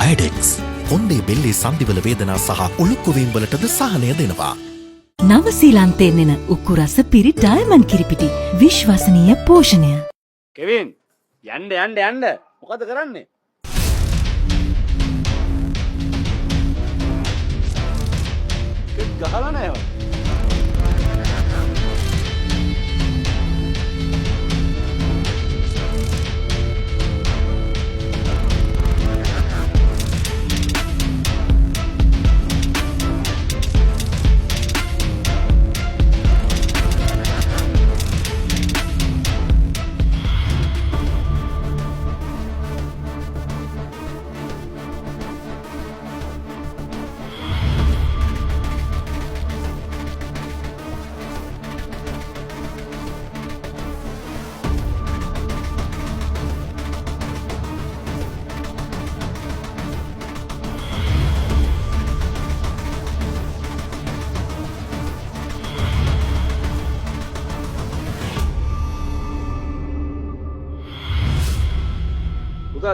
අයඩෙක්ස් කොන්දේ බෙල්ලේ සන්ධිවල වේදනා සහ උළුක්කුවීම් වලටද සහනය දෙනවා. නවසීලන්තයෙන් එන උක්කු රස පිරි ඩයමන්ඩ් කිරිපිටි විශ්වසනීය පෝෂණය. කෙවින් යන්න මොකද කරන්නේ? ගහලා නැහැ.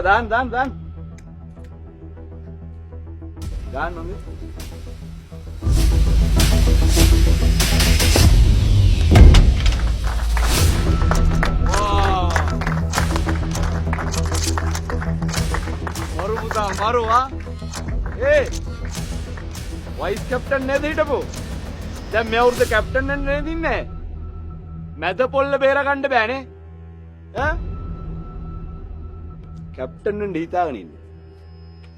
Dan. Dan mami. Wow. Maru ha. Hey. Vice captain ne hittapu. දැන් මේ අවුරුද්ද කැප්ටන් වෙන්න නේද ඉන්නේ? මැද පොල්ල බේර ගන්න බෑනේ. ඈ? කැප්ටන් වෙන්න හිතාගෙන ඉන්නේ.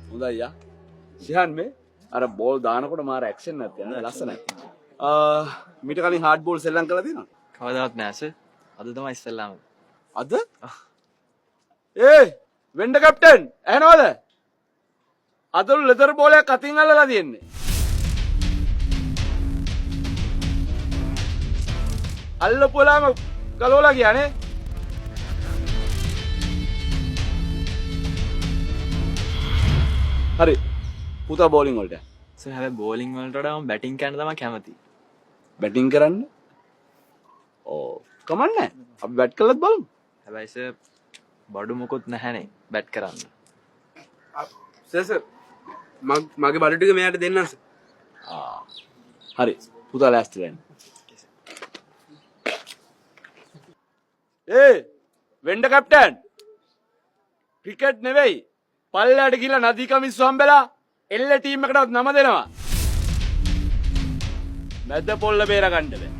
හොඳයි යා. සිහන් මේ අර බෝල් දානකොට මාර ඇක්ෂන් එකක් යනවා ලස්සනයි. මීට කලින් හાર્ඩ් බෝල් සෙල්ලම් කරලා තියෙනවද? කවදාවත් නෑ සර්. අද තමයි ඉස්සෙල්ලාම. අද? වෙන්න කැප්ටන් ඇහෙනවද? අදලු ලෙදර් බෝලයක් අතින් අල්ලලා තියෙන්නේ. අල්ලපුවාම ගලවලා ගියානේ. හරි. පුතා බෝලින් වලට. සර් හැබැයි බෝලින් වලට වඩා මම බැටිං කරන්න තමයි කැමති. බැටිං කරන්න? ඕ කමන්නේ. අපි බැට් කළත් බලමු. හැබැයි සර් බඩු මොකුත් නැහැනේ බැට් කරන්න. සර් මගේ බඩු ටික මෙයාට දෙන්නම් සර්. හරි. පුතා ලෑස්ති වෙන්න. වෙන්න කැප්ටන්. ක්‍රිකට් නෙවෙයි. පල්ලයට ගිහලා නදී කමිස්සු හම්බෙලා එල්ල ටීම් එකටවත් නම දෙනවා. මැද පොල්ල බේර ගන්න බෑ.